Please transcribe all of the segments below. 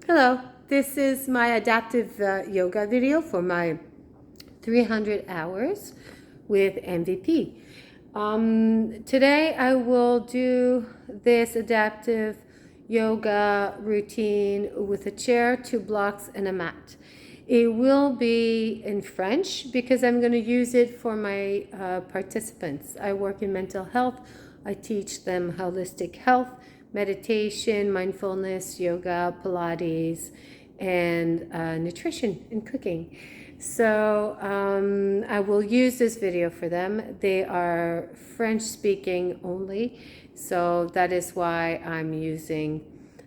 Hello, this is my adaptive yoga video for my 300 hours with MVP. Today I will do this adaptive yoga routine with a chair, 2 blocks, and a mat. It will be in French because I'm going to use it for my participants. I work in mental health. I teach them holistic health, meditation, mindfulness, yoga, Pilates, and nutrition and cooking. So I will use this video for them. They are French speaking only, so that is why I'm using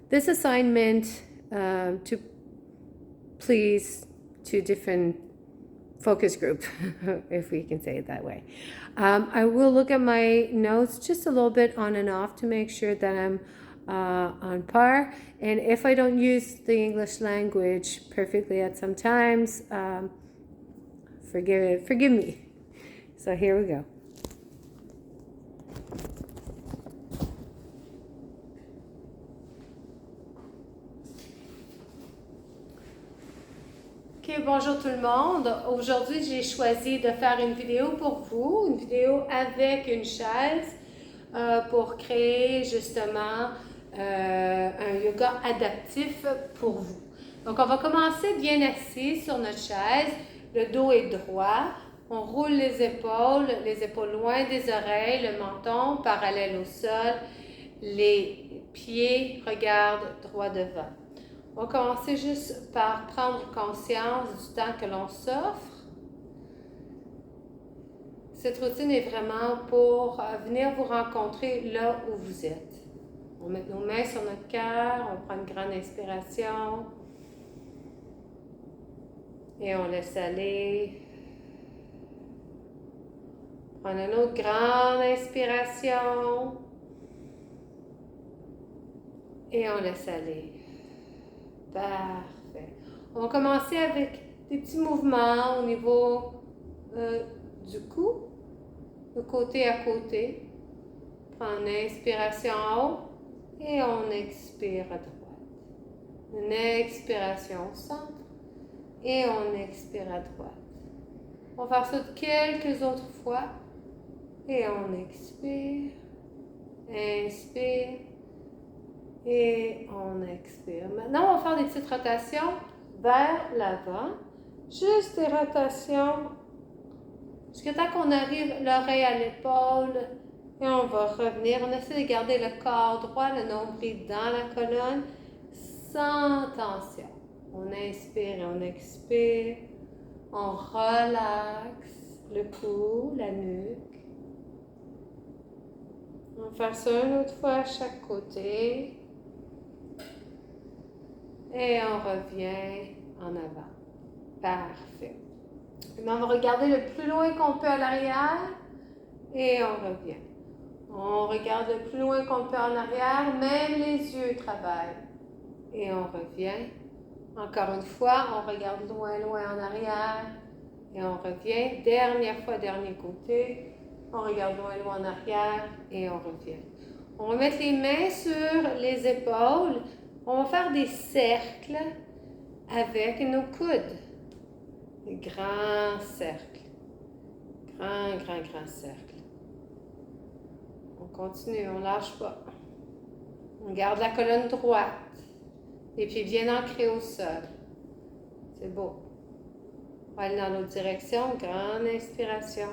this assignment to please 2 different focus group, if we can say it that way. I will look at my notes just a little bit on and off to make sure that I'm on par. And if I don't use the English language perfectly at some times, forgive me. So here we go. Ok, bonjour tout le monde. Aujourd'hui, j'ai choisi de faire une vidéo pour vous, une vidéo avec une chaise pour créer justement un yoga adaptif pour vous. Donc, on va commencer bien assis sur notre chaise. Le dos est droit. On roule les épaules loin des oreilles, le menton parallèle au sol. Les pieds regardent droit devant. On va commencer juste par prendre conscience du temps que l'on s'offre. Cette routine est vraiment pour venir vous rencontrer là où vous êtes. On met nos mains sur notre cœur, on prend une grande inspiration et on laisse aller. Prendre une autre grande inspiration et on laisse aller. Parfait. On va commencer avec des petits mouvements au niveau du cou, de côté à côté. Prends une inspiration en haut et on expire à droite. Une expiration au centre et on expire à droite. On va faire ça quelques autres fois et on expire, inspire. Et on expire. Maintenant, on va faire des petites rotations vers l'avant. Juste des rotations jusqu'à temps qu'on arrive l'oreille à l'épaule. Et on va revenir. On essaie de garder le corps droit, le nombril dans la colonne, sans tension. On inspire et on expire. On relaxe le cou, la nuque. On va faire ça une autre fois à chaque côté. Et on revient en avant. Parfait. Maintenant, on va regarder le plus loin qu'on peut à l'arrière. Et on revient. On regarde le plus loin qu'on peut en arrière. Même les yeux travaillent. Et on revient. Encore une fois, on regarde loin, loin en arrière. Et on revient. Dernière fois, dernier côté. On regarde loin, loin en arrière. Et on revient. On va mettre les mains sur les épaules. On va faire des cercles avec nos coudes. Des grands cercles. Grand cercle. On continue, on ne lâche pas. On garde la colonne droite. Les pieds bien ancrés au sol. C'est beau. On va aller dans l'autre direction. Grande inspiration.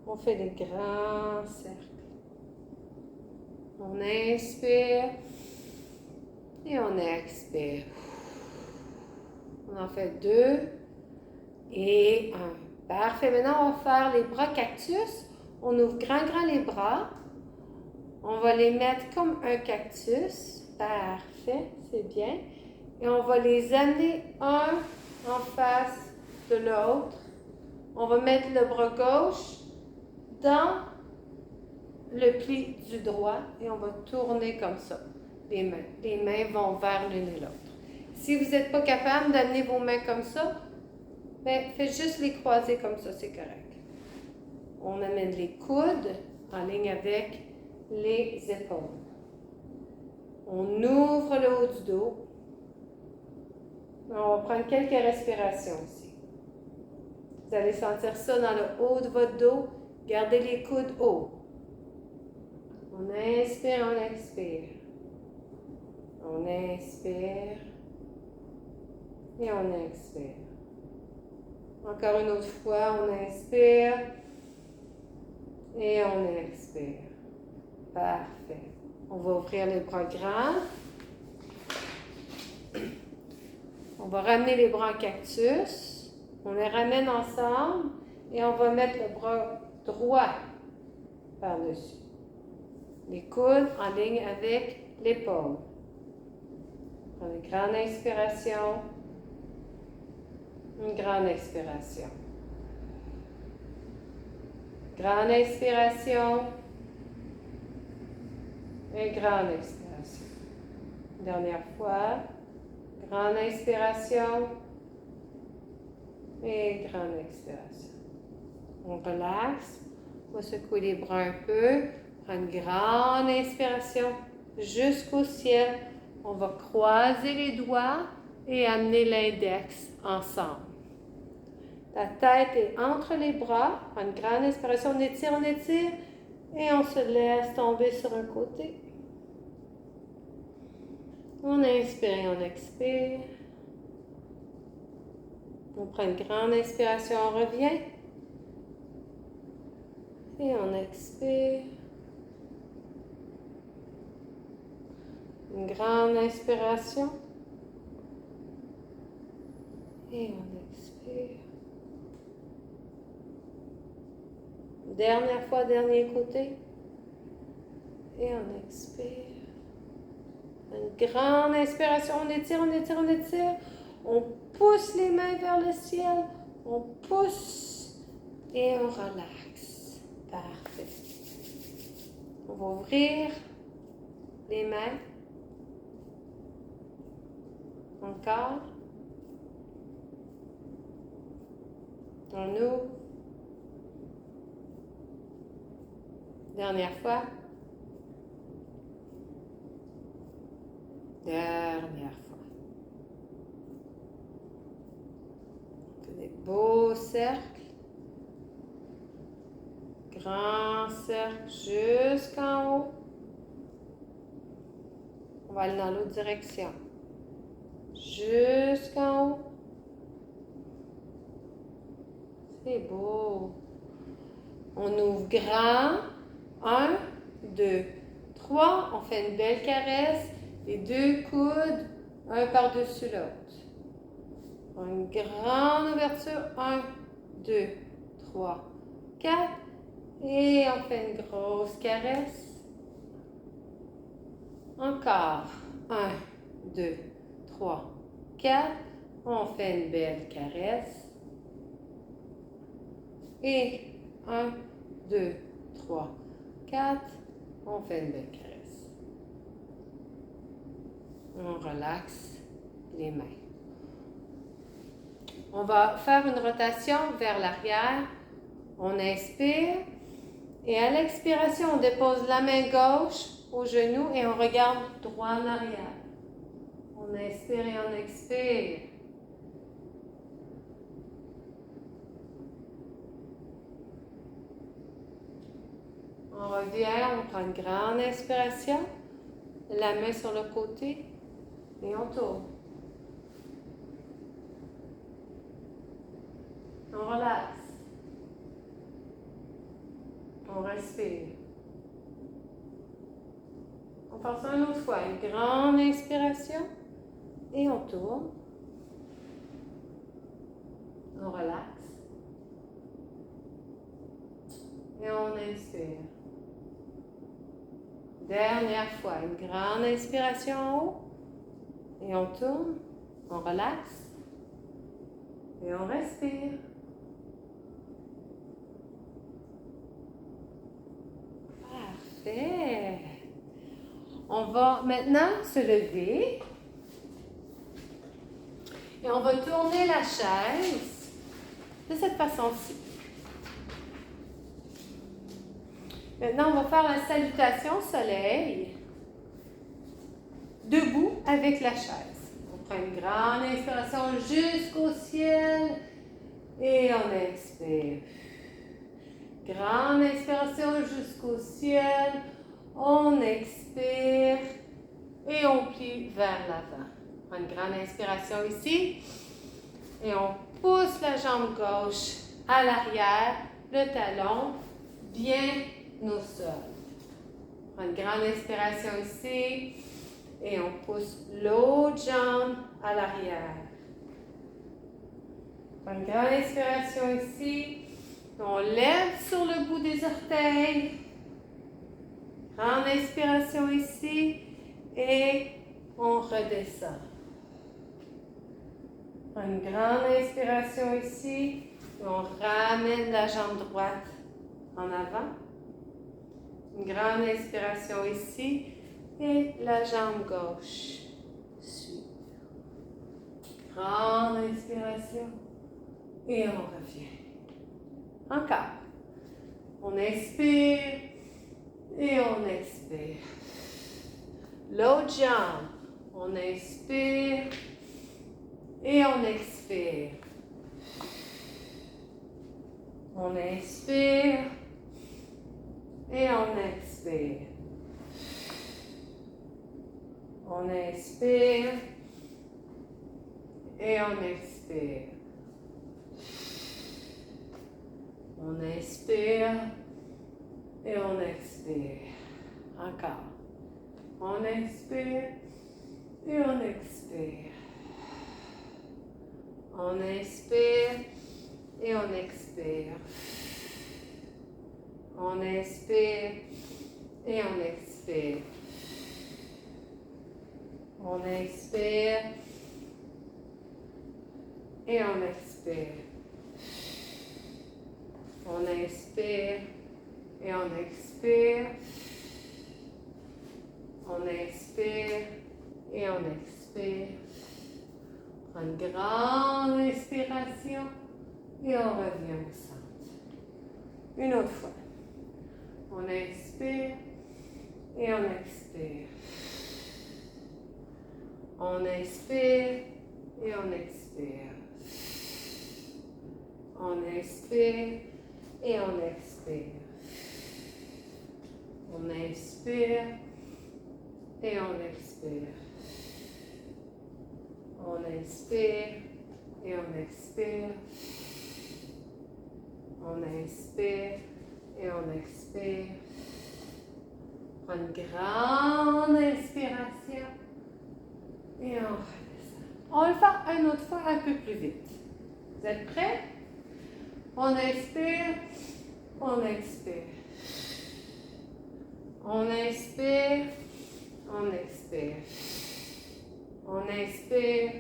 On fait des grands cercles. On inspire. Et on expire. On en fait 2 et 1. Parfait. Maintenant, on va faire les bras cactus. On ouvre grand les bras. On va les mettre comme un cactus. Parfait. C'est bien. Et on va les amener un en face de l'autre. On va mettre le bras gauche dans le pli du droit et on va tourner comme ça. Les mains vont vers l'une et l'autre. Si vous n'êtes pas capable d'amener vos mains comme ça, ben, faites juste les croiser comme ça, c'est correct. On amène les coudes en ligne avec les épaules. On ouvre le haut du dos. On va prendre quelques respirations ici. Vous allez sentir ça dans le haut de votre dos. Gardez les coudes hauts. On inspire, on expire. On inspire et on expire. Encore une autre fois, on inspire et on expire. Parfait. On va ouvrir les bras grands. On va ramener les bras en cactus. On les ramène ensemble et on va mettre le bras droit par-dessus. Les coudes en ligne avec l'épaule. Prenez une grande inspiration. Une grande expiration. Grande inspiration. Et grande expiration. Dernière fois. Grande inspiration. Et grande expiration. On relaxe. On va secouer les bras un peu. Prendre une grande inspiration jusqu'au ciel. On va croiser les doigts et amener l'index ensemble. La tête est entre les bras. Prends une grande inspiration. On étire et on se laisse tomber sur un côté. On inspire et on expire. On prend une grande inspiration, on revient. Et on expire. Une grande inspiration. Et on expire. Dernière fois, dernier côté. Et on expire. Une grande inspiration, on étire, on étire, on étire. On pousse les mains vers le ciel. On pousse et on relaxe. Parfait. On va ouvrir les mains. Encore. On ouvre. Dernière fois. Dernière fois. Des beaux cercles. Grand cercle jusqu'en haut. On va aller dans l'autre direction. Jusqu'en haut. C'est beau. On ouvre grand. 1, 2, 3. On fait une belle caresse. Les deux coudes, un par-dessus l'autre. Une grande ouverture. 1, 2, 3, 4. Et on fait une grosse caresse. Encore. 1, 2, 3, 4. On fait une belle caresse. Et 1, 2, 3, 4. On fait une belle caresse. On relaxe les mains. On va faire une rotation vers l'arrière. On inspire. Et à l'expiration, on dépose la main gauche au genou et on regarde droit en arrière. On inspire et on expire. On revient, on prend une grande inspiration. La main sur le côté. Et on tourne. On relaxe. On respire. On passe une autre fois. Une grande inspiration. Et on tourne. On relaxe. Et on inspire. Dernière fois. Une grande inspiration en haut. Et on tourne, on relaxe et on respire. Parfait. On va maintenant se lever et on va tourner la chaise de cette façon-ci. Maintenant, on va faire la salutation soleil. Debout avec la chaise. On prend une grande inspiration jusqu'au ciel et on expire. Grande inspiration jusqu'au ciel, on expire et on plie vers l'avant. Prends une grande inspiration ici et on pousse la jambe gauche à l'arrière, le talon bien au sol. Prends une grande inspiration ici et on pousse l'autre jambe à l'arrière. Prends une grande inspiration ici. On lève sur le bout des orteils. Grande inspiration ici et on redescend. Prends une grande inspiration ici et on ramène la jambe droite en avant. Une grande inspiration ici et la jambe gauche suit. Grande inspiration et on revient. Encore. On inspire et on expire. L'autre jambe. On inspire et on expire. On inspire et on expire. On inspire et on expire. On inspire et on expire. Encore. On inspire et on expire. On inspire et on expire. On inspire et on expire. On inspire et on expire. On inspire et on expire. On inspire et on expire. Prends une grande inspiration et on revient au centre. Une autre fois. On inspire et on expire. On inspire et on expire. On inspire et on expire. On inspire et on expire. On inspire et on expire. On inspire et on expire. Prends une grande inspiration et on redescend. On va le faire une autre fois un peu plus vite. Vous êtes prêts? On inspire, on expire. On inspire, on expire. On inspire,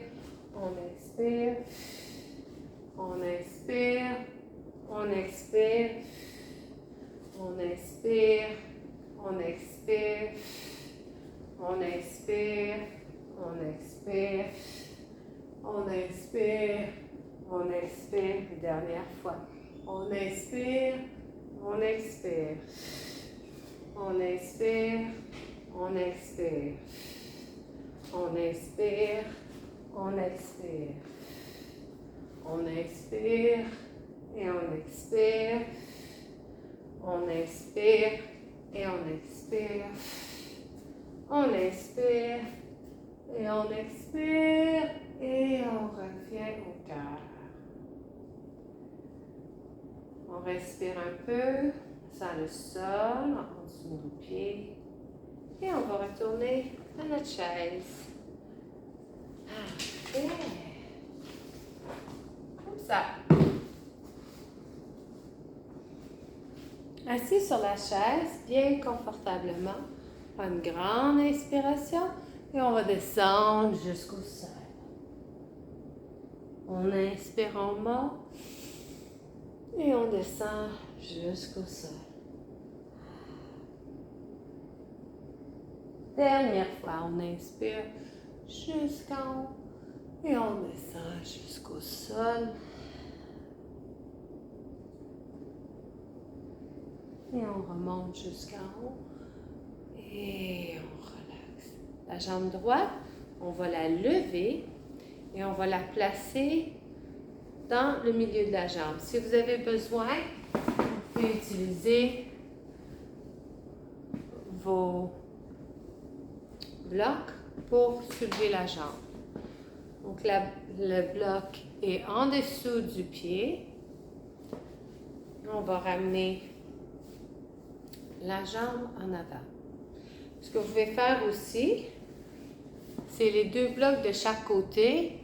on expire. On inspire, on expire. On inspire, on expire. On inspire, on expire. On inspire, on expire. Une dernière fois. On inspire, on expire. On inspire, on expire. On inspire, on expire. On inspire et on expire. On inspire et on expire. On inspire et on expire. Et on revient au cœur. On respire un peu, sans le sol, en dessous de nos pieds. Et on va retourner à notre chaise. Parfait. Comme ça. Assis sur la chaise, bien confortablement. Prends une grande inspiration et on va descendre jusqu'au sol. On inspire en bas et on descend jusqu'au sol. Dernière fois, on inspire jusqu'en haut et on descend jusqu'au sol. Et on remonte jusqu'en haut et on relaxe. La jambe droite, on va la lever Et on va la placer dans le milieu de la jambe. Si vous avez besoin, vous pouvez utiliser vos blocs pour soulever la jambe. Donc le bloc est en dessous du pied. On va ramener la jambe en avant. Ce que vous pouvez faire aussi, c'est les deux blocs de chaque côté.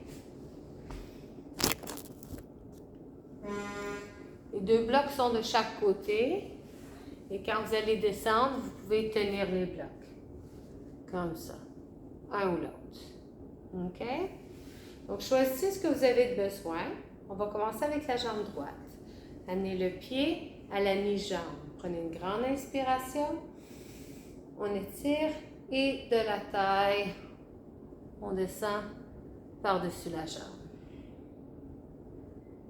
Les deux blocs sont de chaque côté. Et quand vous allez descendre, vous pouvez tenir les blocs. Comme ça. Un ou l'autre. OK? Donc, choisissez ce que vous avez besoin. On va commencer avec la jambe droite. Amenez le pied à la mi-jambe. Prenez une grande inspiration. On étire et de la taille, on descend par-dessus la jambe.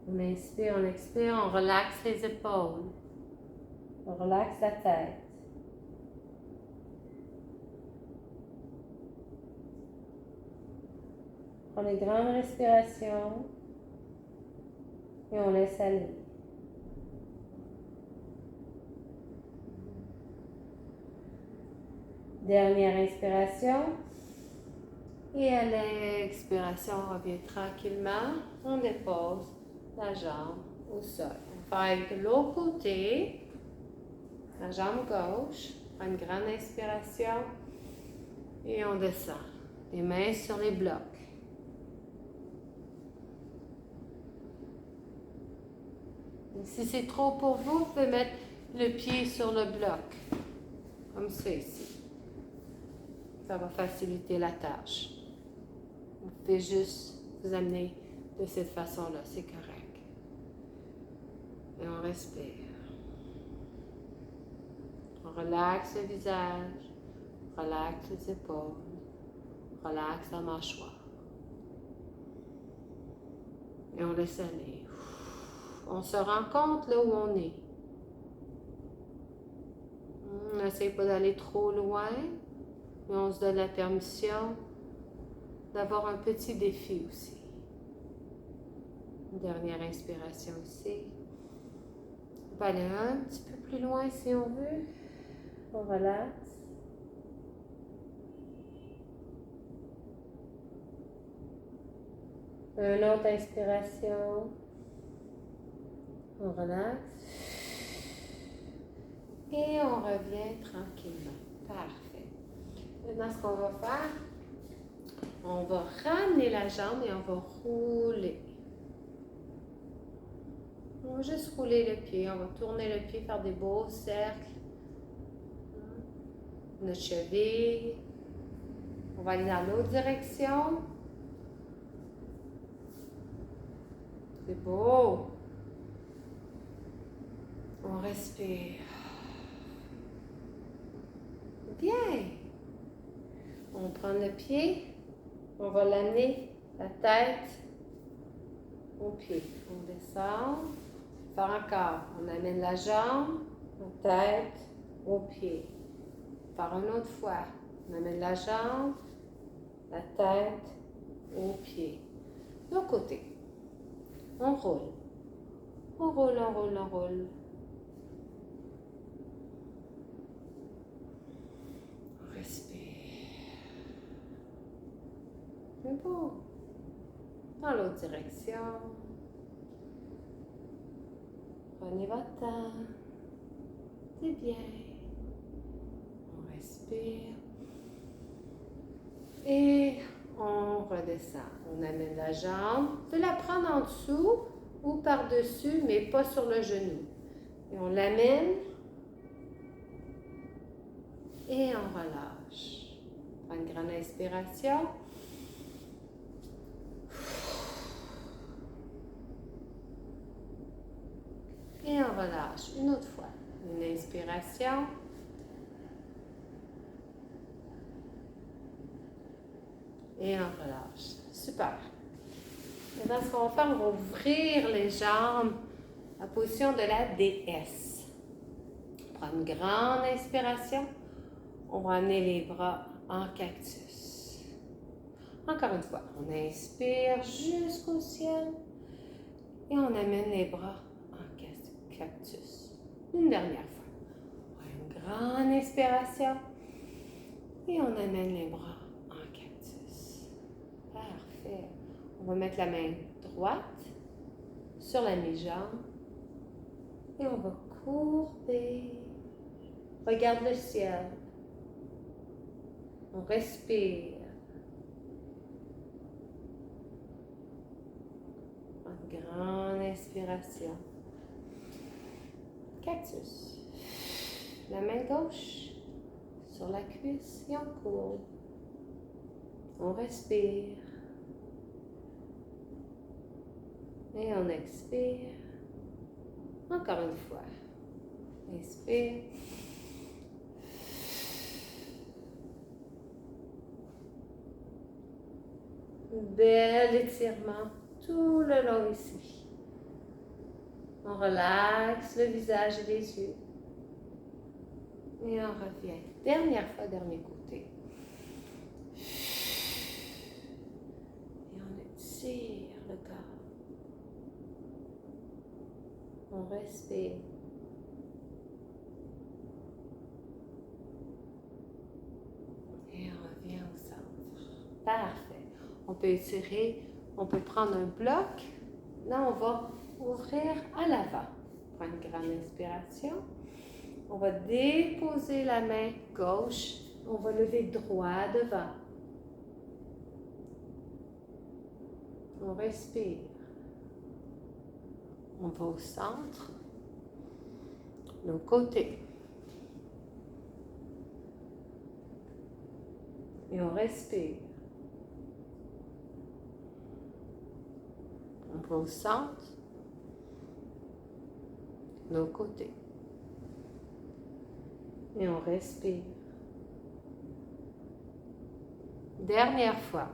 On inspire, on expire, on relaxe les épaules. On relaxe la tête. Prenez une grande respiration et on laisse aller. Dernière inspiration. Et à l'expiration, on revient tranquillement. On dépose la jambe au sol. On va avec de l'autre côté. La jambe gauche. On prend une grande inspiration. Et on descend. Les mains sur les blocs. Et si c'est trop pour vous, vous pouvez mettre le pied sur le bloc. Comme ça ici. Ça va faciliter la tâche. Vous pouvez juste vous amener de cette façon-là, c'est correct. Et on respire. On relaxe le visage, relaxe les épaules, relaxe la mâchoire. Et on laisse aller. On se rend compte là où on est. On n'essaie pas d'aller trop loin, mais on se donne la permission d'avoir un petit défi aussi. Une dernière inspiration ici. On va aller un petit peu plus loin si on veut. On relaxe. Une autre inspiration. On relaxe. Et on revient tranquillement. Parfait. Maintenant, ce qu'on va faire, on va ramener la jambe et on va rouler. On va juste rouler le pied. On va tourner le pied, faire des beaux cercles. Notre cheville. On va aller dans l'autre direction. C'est beau. On respire. Bien. On prend le pied. On va l'amener, la tête, au pied. On descend. Faire encore. On amène la jambe, la tête, au pied. Faire une autre fois. On amène la jambe, la tête, au pied. De l'autre côté. On roule. On roule, on roule, on roule. On respire. C'est beau. Dans l'autre direction. Prenez votre temps. C'est bien. On respire. Et on redescend. On amène la jambe. Vous pouvez la prendre en dessous ou par-dessus, mais pas sur le genou. Et on l'amène. Et on relâche. On prend une grande inspiration. Et on relâche une autre fois. Une inspiration. Et on relâche. Super. Maintenant, ce qu'on va faire, on va ouvrir les jambes en position de la déesse. On prend une grande inspiration. On va amener les bras en cactus. Encore une fois, on inspire jusqu'au ciel et on amène les bras en cactus. Une dernière fois. Une grande inspiration et on amène les bras en cactus. Parfait. On va mettre la main droite sur la mi-jambe et on va courber. Regarde le ciel. On respire. Une grande inspiration. Cactus. La main gauche sur la cuisse et on courbe. On respire. Et on expire. Encore une fois. Inspire. Bel étirement tout le long ici. On relaxe le visage et les yeux. Et on revient. Dernière fois, dernier côté. Et on étire le corps. On respire. Et on revient au centre. Parfait. On peut étirer, on peut prendre un bloc. Là, on va ouvrir à l'avant. Prends une grande inspiration. On va déposer la main gauche. On va lever droit devant. On respire. On va au centre. Nos côtés. Et on respire. On va au centre. Nos côtés. Et on respire. Dernière fois.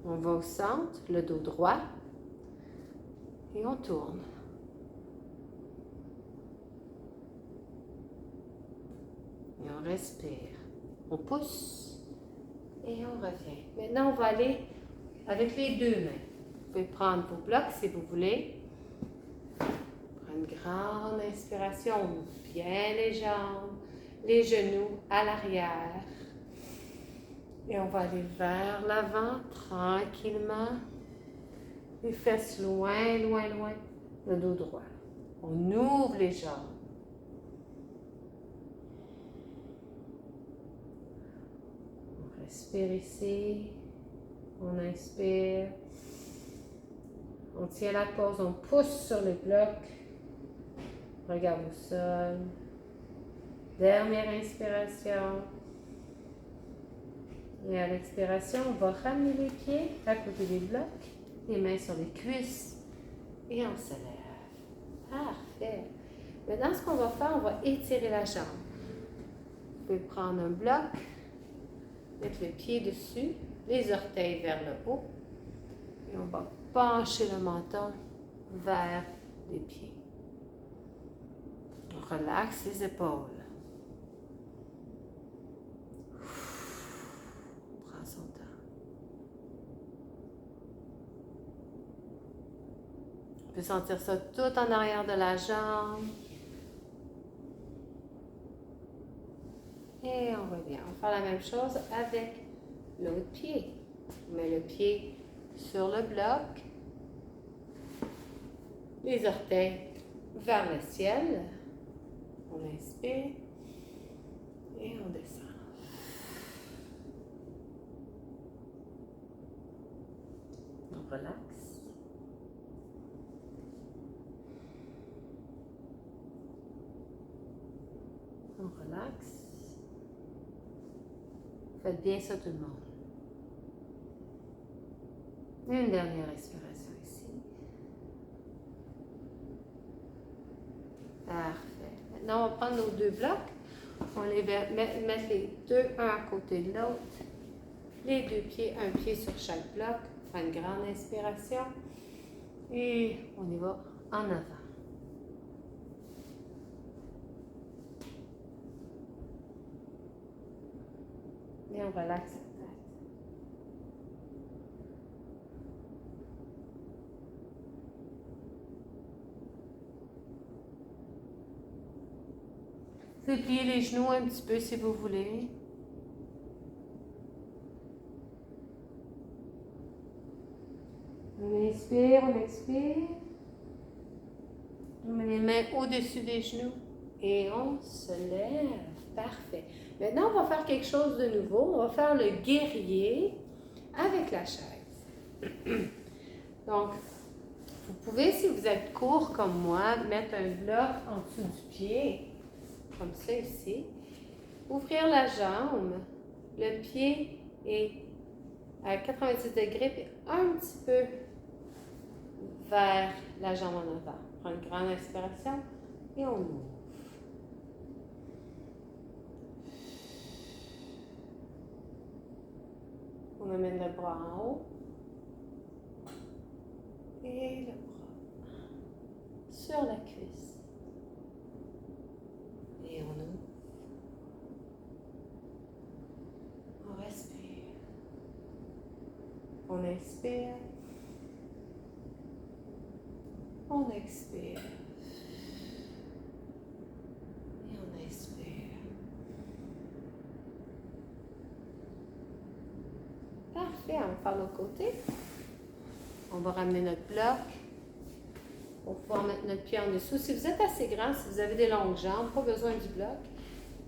On va au centre, le dos droit. Et on tourne. Et on respire. On pousse. Et on revient. Maintenant, on va aller avec les deux mains. Vous pouvez prendre vos blocs si vous voulez. Prendre une grande inspiration. Bien les jambes, les genoux à l'arrière. Et on va aller vers l'avant tranquillement. Les fesses loin, loin, loin. Le dos droit. On ouvre les jambes. On respire ici. On inspire. On tient la pause. On pousse sur les blocs. Regarde au sol. Dernière inspiration. Et à l'expiration, on va ramener les pieds à côté des blocs. Les mains sur les cuisses. Et on se lève. Parfait. Maintenant, ce qu'on va faire, on va étirer la jambe. Vous pouvez prendre un bloc, mettre le pied dessus, les orteils vers le haut. Et on va pencher le menton vers les pieds. On relaxe les épaules. On prend son temps. On peut sentir ça tout en arrière de la jambe. Et on revient. On va faire la même chose avec l'autre pied. On met le pied sur le bloc. Les orteils vers le ciel. On inspire et on descend. On relaxe. On relaxe. Faites bien ça tout le monde. Une dernière respiration ici. Parfait. Maintenant, on va prendre nos deux blocs. On les mettre les deux, un à côté de l'autre. Les deux pieds, un pied sur chaque bloc. Prends une grande inspiration. Et on y va en avant. Et on relaxe la tête. pouvez plier les genoux un petit peu si vous voulez. On inspire, on expire. On met les mains au-dessus des genoux et on se lève. Parfait. Maintenant, on va faire quelque chose de nouveau. On va faire le guerrier avec la chaise. Donc, vous pouvez, si vous êtes court comme moi, mettre un bloc en dessous du pied, comme ça ici. Ouvrir la jambe. Le pied est à 90 degrés, puis un petit peu vers la jambe en avant. Prends une grande inspiration et on ouvre. On amène le bras en haut et le bras sur la cuisse. Et on ouvre. On respire. On inspire. On expire. Et on inspire. Parfait, on va faire l'autre côté. On va ramener notre bloc pour pouvoir mettre notre pied en dessous. Si vous êtes assez grand, si vous avez des longues jambes, pas besoin du bloc.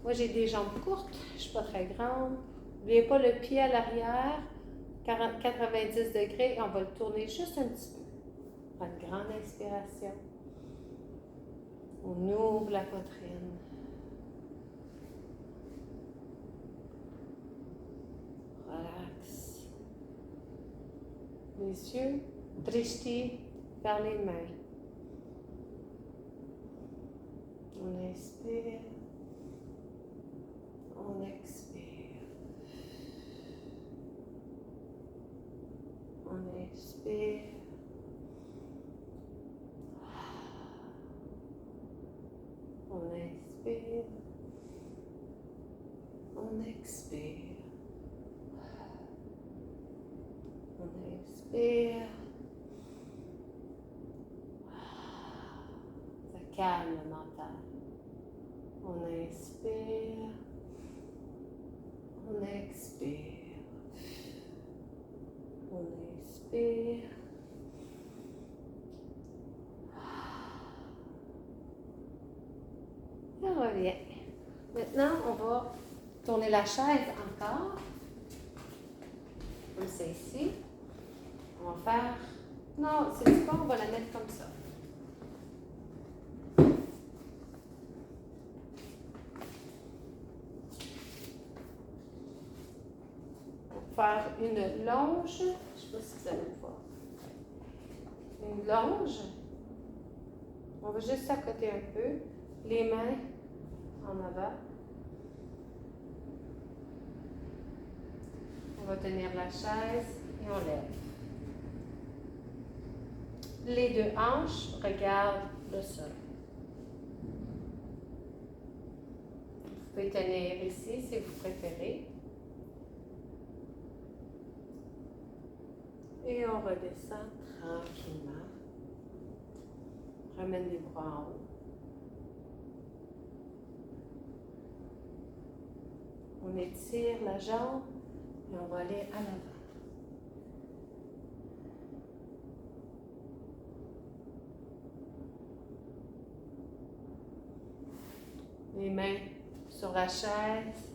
Moi, j'ai des jambes courtes, je ne suis pas très grande. N'oubliez pas le pied à l'arrière, 90 degrés, et on va le tourner juste un petit peu. Prends une grande inspiration. On ouvre la poitrine. Relax. Les yeux, drishti vers les mains. On inspire. On expire. On expire. On inspire. On expire. On expire. Ça calme le mental. On inspire. On expire. On inspire. Et on revient. Maintenant, on va tourner la chaise encore. Comme ça ici. On va faire... Non, c'est pas, on va la mettre comme ça. Faire une longe, je ne sais pas si vous allez le voir, une longe, on va juste s'accoter un peu, les mains en avant, on va tenir la chaise et on lève. Les deux hanches regardent le sol. Vous pouvez tenir ici si vous préférez. Et on redescend tranquillement. Ramène les bras en haut. On étire la jambe et on va aller à l'avant. Les mains sur la chaise.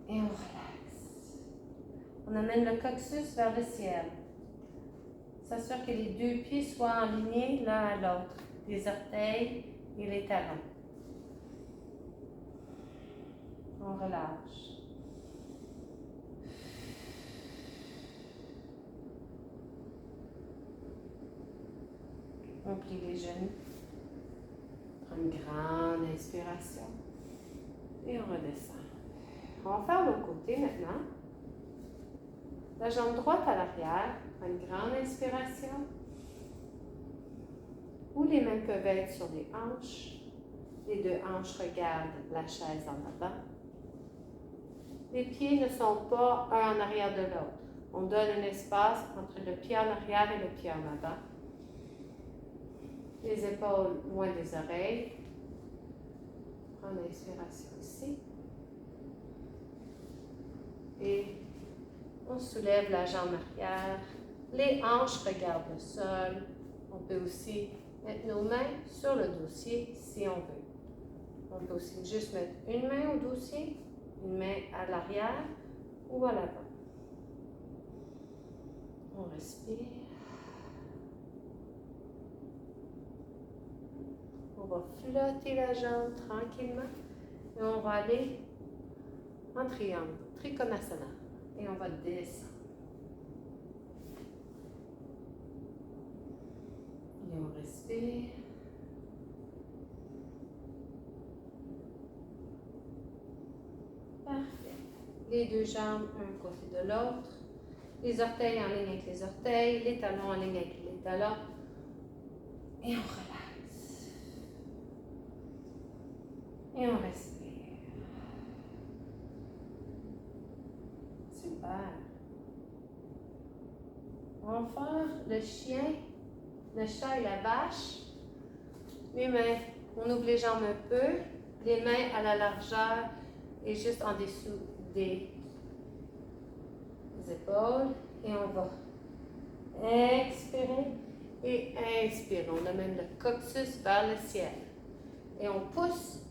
Et on relaxe. On amène le coccyx vers le ciel. S'assure que les deux pieds soient alignés l'un à l'autre, les orteils et les talons. On relâche. On plie les genoux. Prends une grande inspiration. Et on redescend. On va faire l'autre côté maintenant. La jambe droite à l'arrière. Prends une grande inspiration. Ou les mains peuvent être sur les hanches. Les deux hanches regardent la chaise en avant. Les pieds ne sont pas un en arrière de l'autre. On donne un espace entre le pied en arrière et le pied en avant. Les épaules loin des oreilles. Prendre l'inspiration ici. Et on soulève la jambe arrière. Les hanches regardent le sol. On peut aussi mettre nos mains sur le dossier si on veut. On peut aussi juste mettre une main au dossier, une main à l'arrière ou à l'avant. On respire. On va flotter la jambe tranquillement et on va aller en triangle, Trikonasana. Et on va descendre. Et on respire. Parfait. Les deux jambes un côté de l'autre. Les orteils en ligne avec les orteils. Les talons en ligne avec les talons. Et on relaxe. Et on respire. Super. On va faire le chien, le chat et la vache. Les mains, on ouvre les jambes un peu. Les mains à la largeur et juste en dessous des épaules. Et on va expirer et inspirer. On amène le coccyx vers le ciel. Et on pousse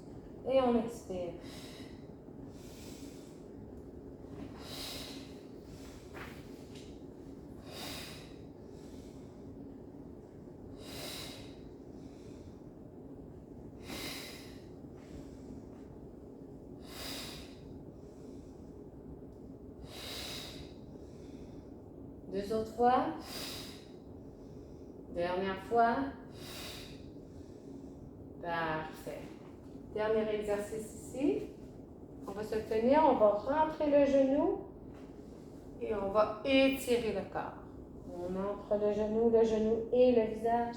et on expire. Deux autres fois. Dernière fois. Parfait. Dernier exercice ici. On va se tenir, on va rentrer le genou et on va étirer le corps. On entre le genou et le visage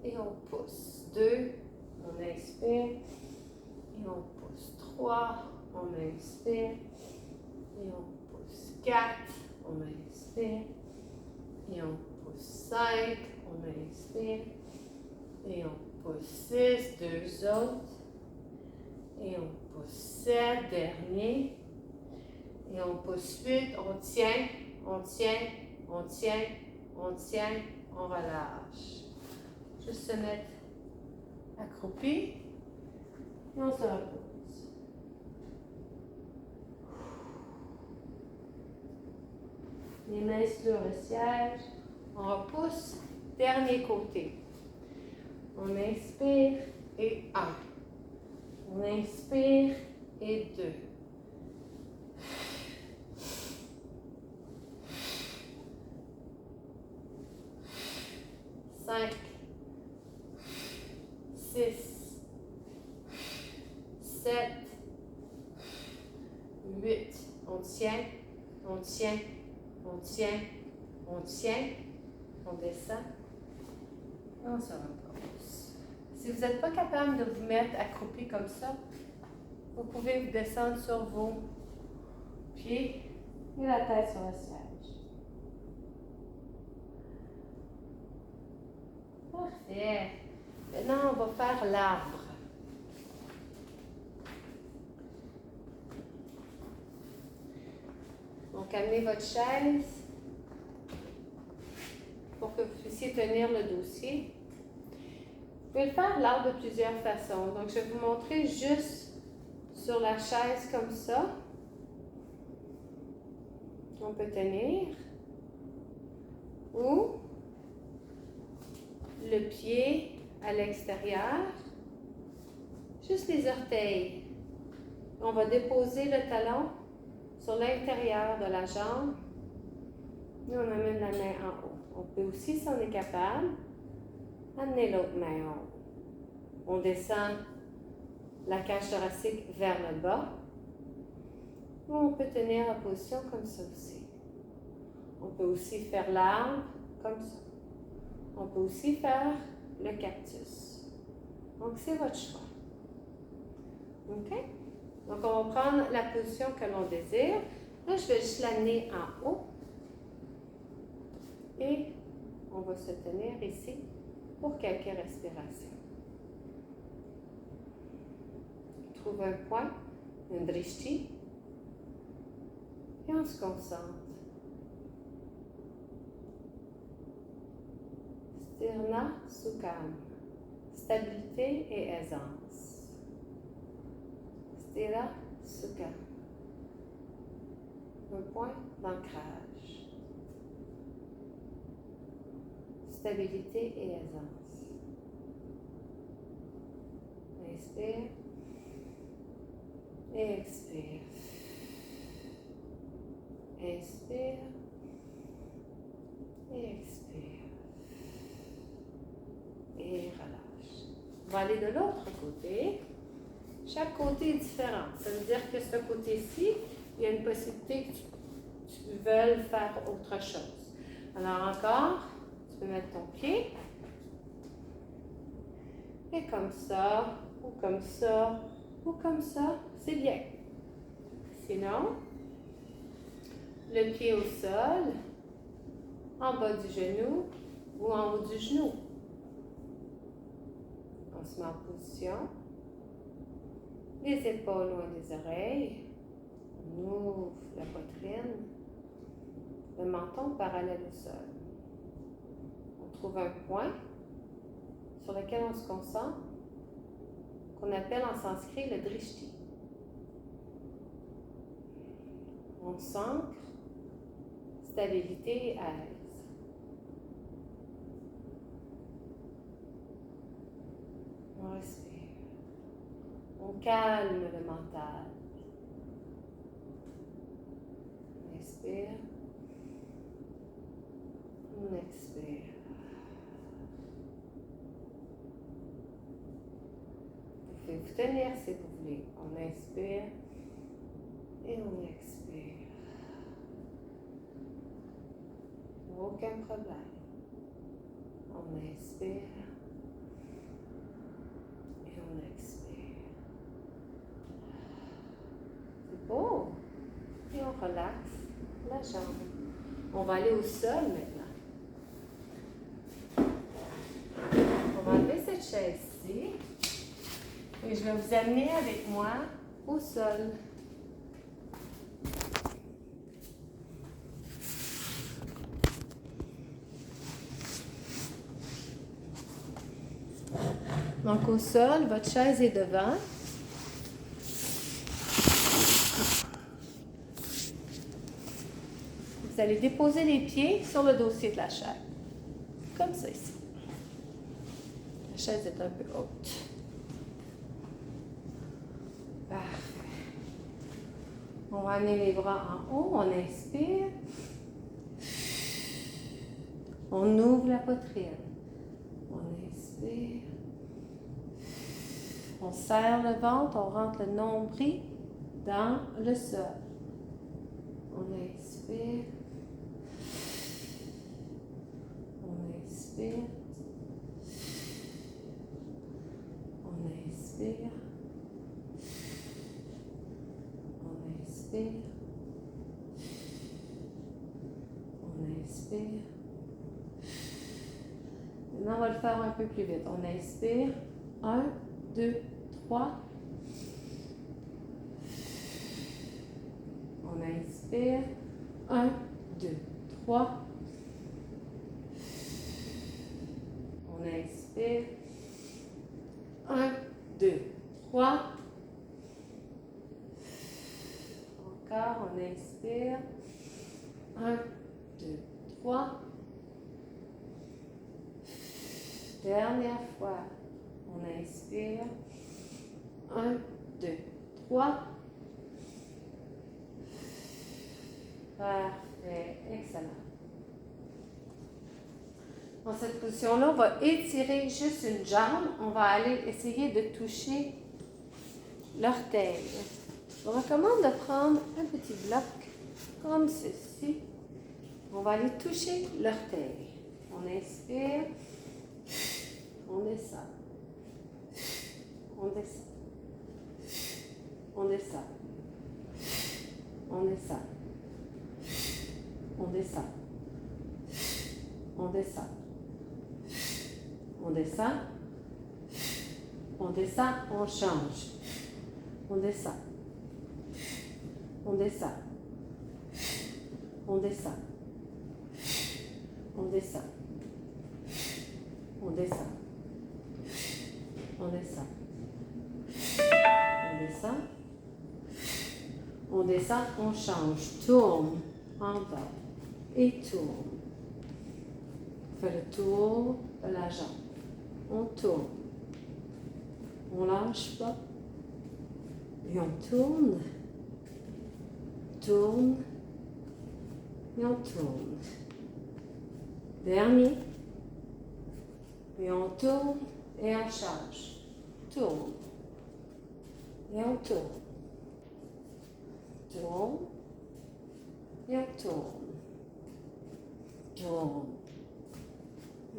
et on pousse. 2, on inspire et on pousse. 3, on inspire et on pousse. 4, on inspire. Et on pousse 5, on inspire. Et on pousse 6, deux autres. Et on pousse 7, dernier. Et on pousse 8, on tient, on tient, on tient, on tient, on relâche. Juste se mettre accroupi. Et on se repose. Les mains sur le siège. On repousse. Dernier côté. On inspire et 1. On inspire et 2. 5, 6, 7, 8. On tient, on tient, on tient, on tient, on descend, on se repose. Si vous n'êtes pas capable de vous mettre accroupi comme ça, vous pouvez vous descendre sur vos pieds et la tête sur le siège. Parfait. Maintenant, on va faire l'arbre. Donc, amenez votre chaise pour que vous puissiez tenir le dossier. Vous pouvez le faire l'arbre de plusieurs façons. Donc, je vais vous montrer juste sur la chaise comme ça. On peut tenir. Ou le pied à l'extérieur. Juste les orteils. On va déposer le talon sur l'intérieur de la jambe. Et on amène la main en haut. On peut aussi, si on est capable, amener l'autre main en haut. On descend la cage thoracique vers le bas. Ou on peut tenir la position comme ça aussi. On peut aussi faire l'arbre comme ça. On peut aussi faire le cactus. Donc, c'est votre choix. OK? Donc, on va prendre la position que l'on désire. Là, je vais juste l'amener en haut. Et on va se tenir ici. pour quelques respirations. Trouve un point, un drishti, et on se concentre. Sthirna Sukham, stabilité et aisance. Sthira Sukham, un point d'ancrage. Stabilité et aisance. Inspire et expire. Inspire et expire. Et relâche. On va aller de l'autre côté. Chaque côté est différent. Ça veut dire que ce côté-ci, il y a une possibilité que tu veuilles faire autre chose. Alors encore, tu peux mettre ton pied. Et comme ça, ou comme ça, ou comme ça, c'est bien. Sinon, le pied au sol, en bas du genou ou en haut du genou. On se met en position. Les épaules loin des oreilles. On ouvre la poitrine. Le menton parallèle au sol. On trouve un point sur lequel on se concentre, qu'on appelle en sanskrit le drishti. On s'ancre, stabilité et aise. On respire. On calme le mental. On inspire. On expire. Vous pouvez vous tenir si vous voulez. On inspire et on expire. Aucun problème. On inspire et on expire. C'est beau. Et on relaxe la jambe. On va aller au sol maintenant. On va enlever cette chaise-ci et je vais vous amener avec moi au sol. Donc au sol, votre chaise est devant. Vous allez déposer les pieds sur le dossier de la chaise. Comme ça ici. La chaise est un peu haute. Parfait. On va amener les bras en haut. On inspire. On ouvre la poitrine. On inspire. On serre le ventre, on rentre le nombril dans le sol. On inspire. On inspire. On inspire. On inspire. On inspire. Maintenant, on va le faire un peu plus vite. On inspire. 1, 2, 3. On inspire. 1, 2, 3. On inspire. 1, 2, 3. Encore, on inspire. 1, 2, 3. Dernière fois. On inspire. 1, 2, 3. Parfait. Excellent. Dans cette position-là, on va étirer juste une jambe. On va aller essayer de toucher l'orteil. Je vous recommande de prendre un petit bloc comme ceci. On va aller toucher l'orteil. On inspire. On descend. On descend. On descend. On descend. On descend. On descend. On descend. On descend, on change. On descend. On descend. On descend. On descend. On descend. On descend. On descend. On descend, on change. Tourne en bas et tourne. On fait le tour de la jambe. On tourne. On lâche pas. Et on tourne. Tourne. Et on tourne. Dernier. Et on tourne et on change. Tourne. Et on tourne. Tourne. Et on tourne. Tourne.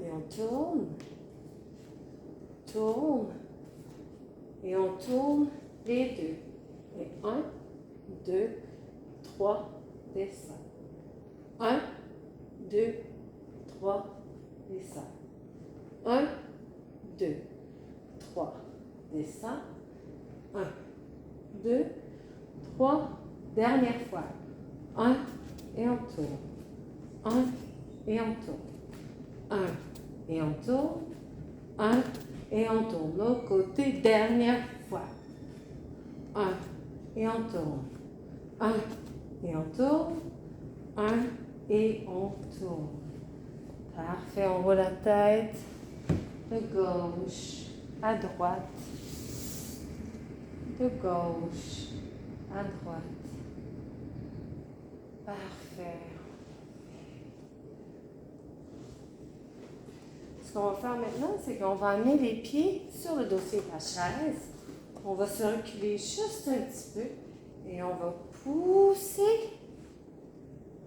Et on tourne. Tourne. Et on tourne les deux. Et 1, 2, 3, descend. 1, 2, 3, descend. 1, 2, 3, descend. 1, 2, 3, dernière fois. 1 et on tourne. 1 et on tourne. 1 et on tourne. 1 et on tourne. L'autre côté, dernière fois. 1 et on tourne. 1 et on tourne. 1 et on tourne. Parfait, on voit la tête de gauche à droite. De gauche à droite. Parfait. Ce qu'on va faire maintenant, c'est qu'on va amener les pieds sur le dossier de la chaise. On va se reculer juste un petit peu et on va pousser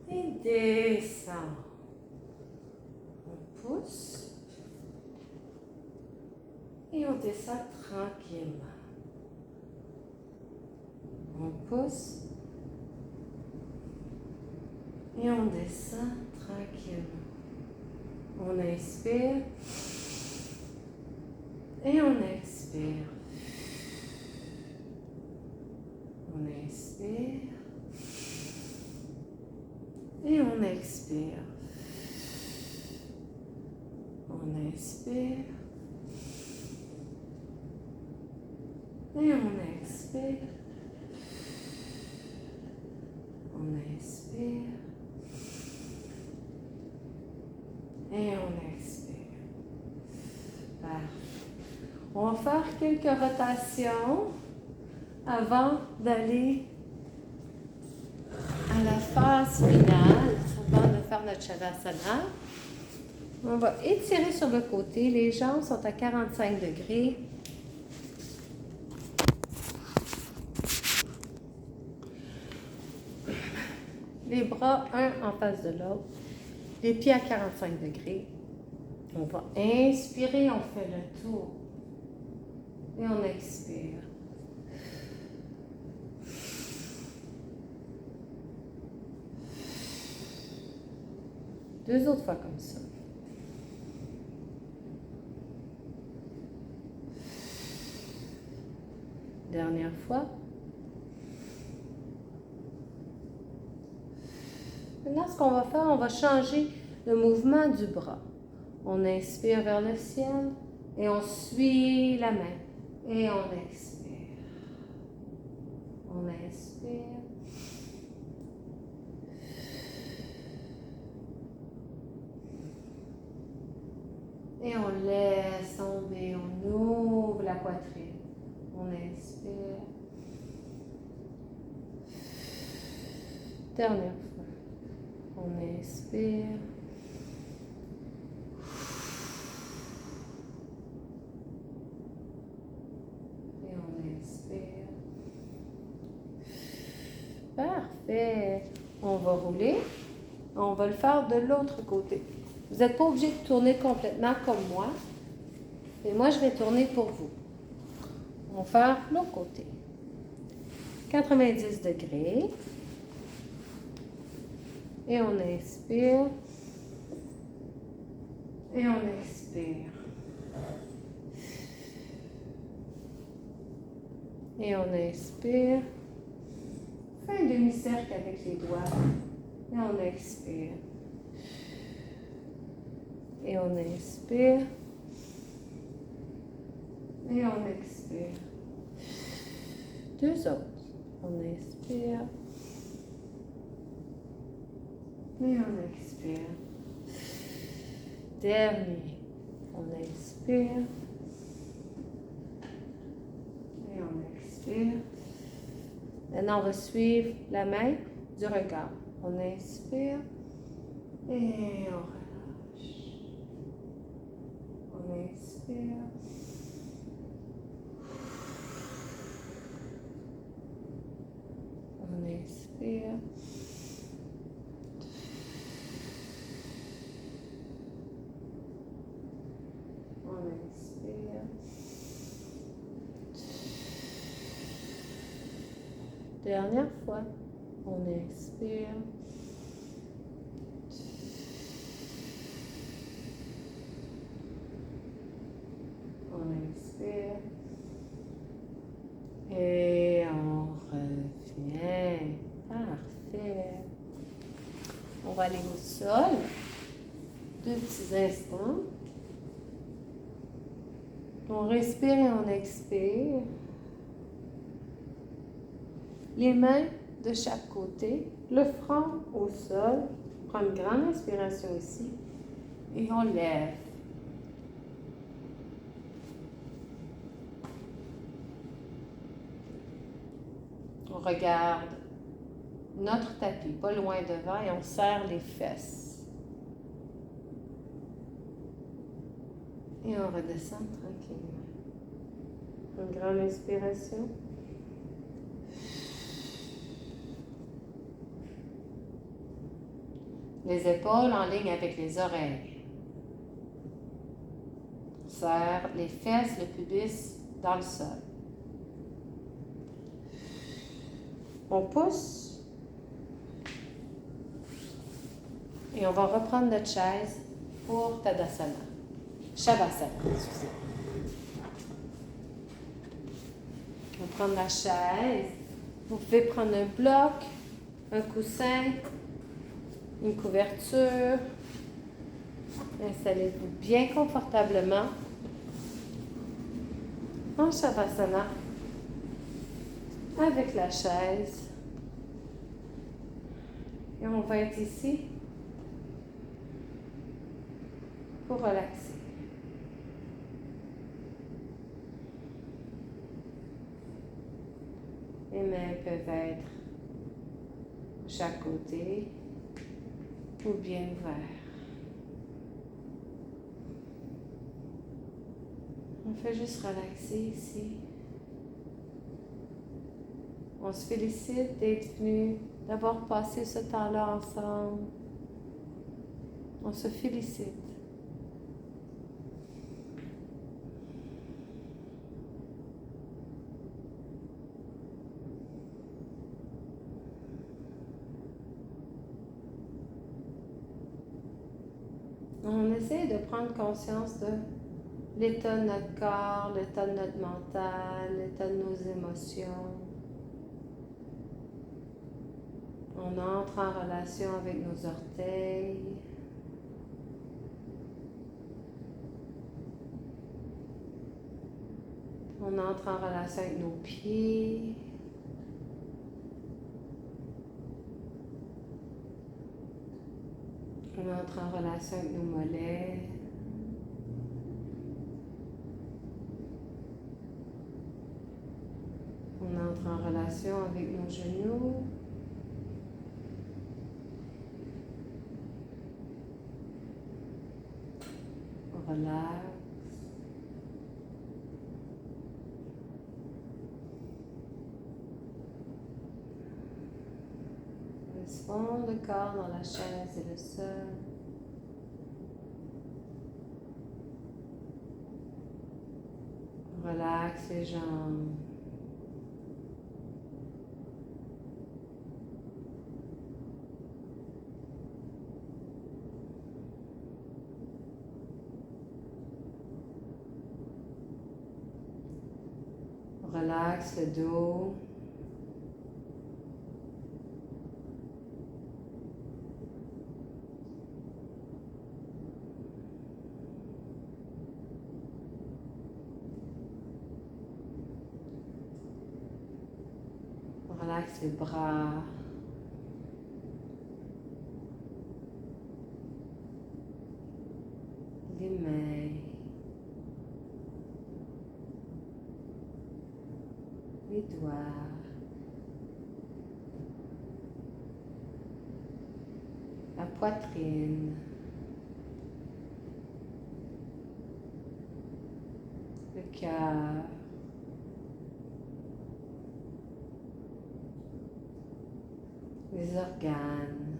et descendre. On pousse et on descend tranquillement. On pousse et on descend tranquillement. On inspire et on expire. On inspire et on expire. On inspire et on expire. On inspire et on expire. Parfait. On va faire quelques rotations avant d'aller à la phase finale, avant de faire notre Shavasana. On va étirer sur le côté. Les jambes sont à 45 degrés. Les bras, un en face de l'autre. Les pieds à 45 degrés. On va inspirer, on fait le tour. Et on expire. Deux autres fois comme ça. Dernière fois. Maintenant, ce qu'on va faire, on va changer le mouvement du bras. On inspire vers le ciel et on suit la main. Et on expire. On inspire. Et on laisse tomber, on ouvre la poitrine. On inspire. Dernière fois. On inspire. Et on expire. Parfait. On va rouler. On va le faire de l'autre côté. Vous n'êtes pas obligé de tourner complètement comme moi. Et moi, je vais tourner pour vous. On va faire l'autre côté. 90 degrés. Et on inspire. Et on expire. Et on inspire. Fais un demi-cercle avec les doigts. Et on expire. Et on inspire. Et on expire. Deux autres. On inspire. Et on expire. Dernier. On inspire. Et on expire. Maintenant, on va suivre la main du regard. On inspire. Et on relâche. On inspire. On inspire. On inspire. Dernière fois. On inspire. On inspire. Et on revient. Parfait. On va aller au sol. 2 petits instants. On respire et on expire. Les mains de chaque côté, le front au sol. On prend une grande inspiration ici et on lève. On regarde notre tapis, pas loin devant, et on serre les fesses. Et on redescend tranquillement. Une grande inspiration. Les épaules en ligne avec les oreilles. On serre les fesses, le pubis dans le sol. On pousse. Et on va reprendre notre chaise pour Tadasana. Shavasana, excusez. On va prendre la chaise. Vous pouvez prendre un bloc, un coussin, une couverture. Installez-vous bien confortablement en Shavasana avec la chaise. Et on va être ici pour relaxer. Les mains peuvent être de chaque côté ou bien ouverts. On fait juste relaxer ici. On se félicite d'être venus, d'avoir passé ce temps-là ensemble. On se félicite. On essaie de prendre conscience de l'état de notre corps, l'état de notre mental, l'état de nos émotions. On entre en relation avec nos orteils. On entre en relation avec nos pieds. On entre en relation avec nos mollets. On entre en relation avec nos genoux. On relaxe. On laisse fondre le corps dans la chaise et le sol. On relaxe les jambes. Relaxe le dos. Relaxe les bras. Les mains. Les doigts. La poitrine. Le cœur. Les organes.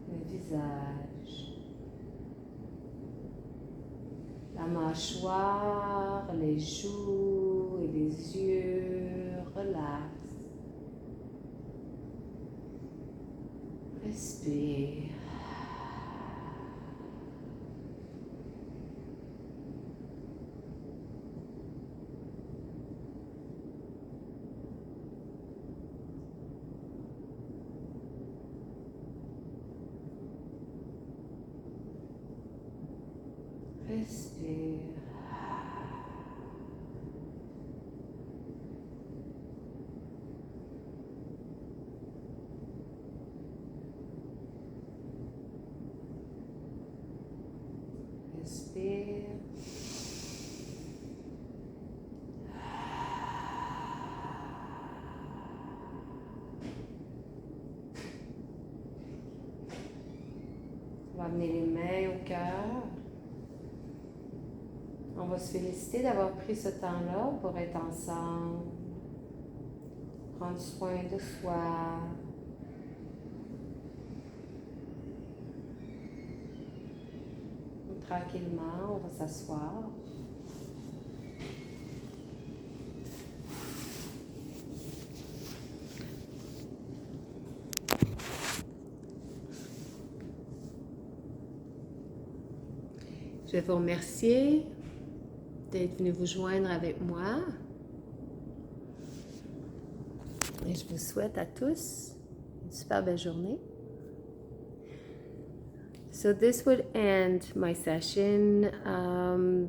Le visage. La mâchoire, les joues et les yeux. Relax. Respire. Respire. Respire. On va amener les mains au cœur. On va se féliciter d'avoir pris ce temps-là pour être ensemble, prendre soin de soi. Tranquillement, on va s'asseoir. Je vais vous remercier d'être venu vous joindre avec moi. Et je vous souhaite à tous une super belle journée. So this would end my session.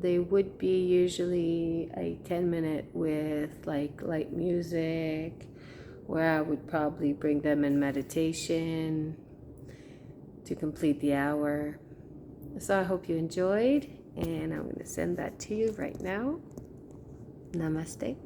They would be usually a 10-minute with like light music, where I would probably bring them in meditation to complete the hour. So I hope you enjoyed, and I'm going to send that to you right now. Namaste.